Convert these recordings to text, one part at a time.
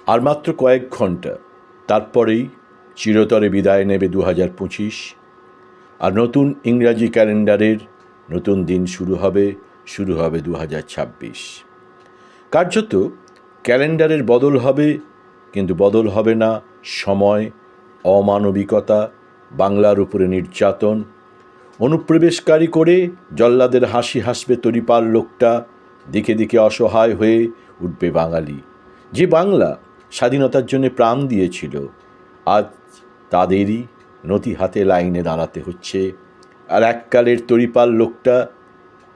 আর মাত্র কয়েক ঘন্টা, তারপরেই চিরতরে বিদায় নেবে 2025। আর নতুন ইংরাজি ক্যালেন্ডারের নতুন দিন শুরু হবে 2026। কার্যত ক্যালেন্ডারের বদল হবে, কিন্তু বদল হবে না সময়, অমানবিকতা, বাংলার উপরে নির্যাতন। অনুপ্রবেশকারী করে জল্লাদের হাসি হাসবে তরিপাল লোকটা, দিকে দিকে অসহায় হয়ে উঠবে বাঙালি। যে বাংলা স্বাধীনতার জন্য প্রাণ দিয়েছিল, আজ তাদেরই নতি হাতে লাইনে দাঁড়াতে হচ্ছে। আর এককালের তরিপাল লোকটা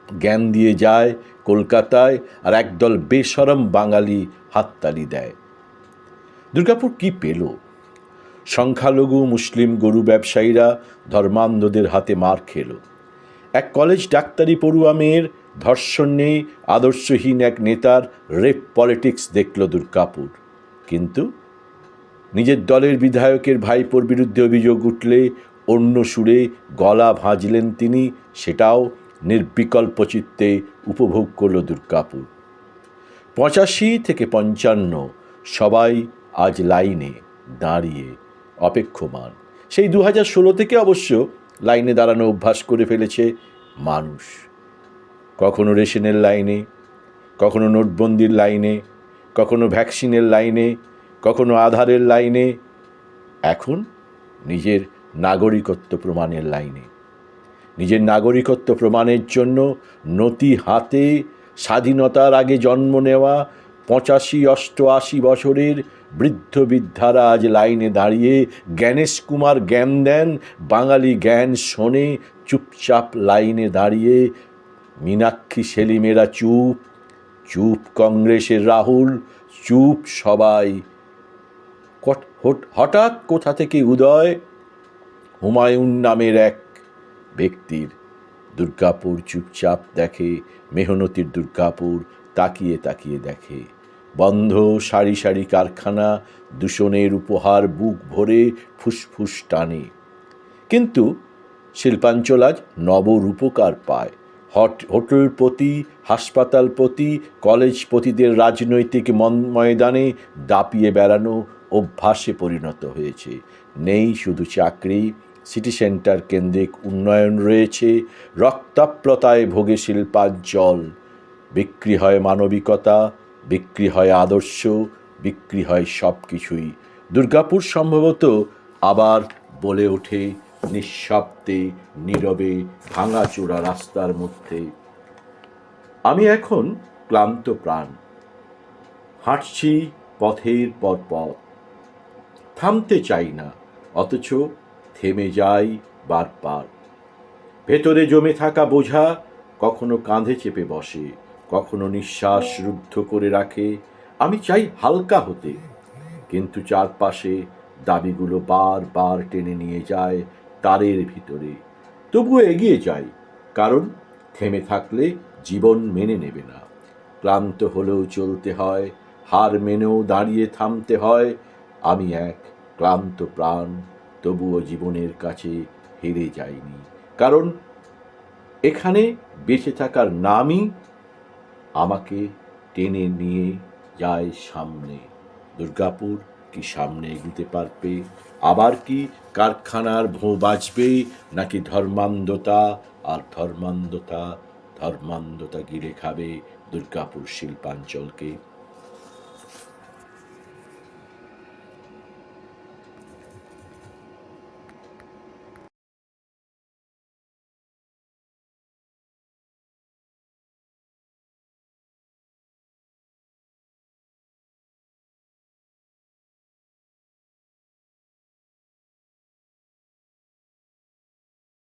জ্ঞান দিয়ে যায় কলকাতায়, আর একদল বেশরম বাঙালি হাততালি দেয়। দুর্গাপুর কি পেল? সংখ্যালঘু মুসলিম গরু ব্যবসায়ীরা ধর্মান্ধদের হাতে মার খেল। এক কলেজ ডাক্তারি পড়ুয়া মেয়ের ধর্ষণ নেই, আদর্শহীন এক নেতার রেপ পলিটিক্স দেখল দুর্গাপুর। কিন্তু নিজের দলের বিধায়কের ভাইপোর বিরুদ্ধে অভিযোগ উঠলে অন্য সুরে গলা ভাঁজলেন তিনি, সেটাও নির্বিকল্প চিত্তে উপভোগ করল দুর্গাপুর। 85 থেকে 55 সবাই আজ লাইনে দাঁড়িয়ে অপেক্ষমান। সেই 2016 থেকে অবশ্য লাইনে দাঁড়ানো অভ্যাস করে ফেলেছে মানুষ। কখনো রেশনের লাইনে, কখনো নোটবন্দির লাইনে, কখনো ভ্যাকসিনের লাইনে, কখনো আধারের লাইনে, এখন নিজের নাগরিকত্ব প্রমাণের লাইনে। নিজের নাগরিকত্ব প্রমাণের জন্য নতি হাতে স্বাধীনতার আগে জন্ম নেওয়া 85-88 বছরের বৃদ্ধ বৃদ্ধারা আজ লাইনে দাঁড়িয়ে জ্ঞানেশ কুমার জ্ঞান দেন, বাঙালি জ্ঞান শোনে চুপচাপ লাইনে দাঁড়িয়ে। মীনাক্ষী সেলিমেরা চুপ, চুপ কংগ্রেসের রাহুল, চুপ সবাই। হঠাৎ কোথা থেকে উদয় হুমায়ুন নামের এক ব্যক্তির। দুর্গাপুর চুপচাপ দেখে, মেহনতির দুর্গাপুর তাকিয়ে তাকিয়ে দেখে। বন্ধ সারি সারি কারখানা, দূষণের উপহার বুক ভরে ফুসফুস টানে। কিন্তু শিল্পাঞ্চল আজ নবরূপকার পায়। হোটেলপতি, হাসপাতালপতি, কলেজপতিদের রাজনৈতিক ময়দানে দাপিয়ে বেড়ানো অভ্যাসে পরিণত হয়েছে। নেই শুধু চাকরি, সিটি সেন্টার কেন্দ্রিক উন্নয়ন রয়েছে। রক্তাপ্লতায় ভোগে শিল্পাঞ্চল। বিক্রি হয় মানবিকতা, বিক্রি হয় আদর্শ, বিক্রি হয় সব কিছুই। দুর্গাপুর সম্ভবত আবার বলে ওঠে নিঃশব্দে, নীরবে, ভাঙাচোরা রাস্তার মধ্যে। আমি এখন ক্লান্ত প্রাণ, হাঁটছি পথের পর পথ। থামতে চাই না, অথচ থেমে যাই বারবার। ভেতরে জমে থাকা বোঝা কখনো কাঁধে চেপে বসে, কখনো নিঃশ্বাস রুদ্ধ করে রাখে। আমি চাই হালকা হতে, কিন্তু চারপাশে দাবিগুলো বারবার টেনে নিয়ে যায় তারের ভিতরে। তবুও এগিয়ে যাই, কারণ থেমে থাকলে জীবন মেনে নেবে না। ক্লান্ত হলেও চলতে হয়, হার মেনেও দাঁড়িয়ে থামতে হয়। আমি এক ক্লান্ত প্রাণ, তবুও জীবনের কাছে হেরে যাইনি, কারণ এখানে বেঁচে থাকার নামই আমাকে টেনে নিয়ে যায় সামনে। দুর্গাপুর কি সামনে এগুতে পারবে? আবার কি কারখানার ভোঁ বাজবে, নাকি ধর্মান্ধতা আর ধর্মান্ধতা গিলে খাবে দুর্গাপুর শিল্পাঞ্চলকে?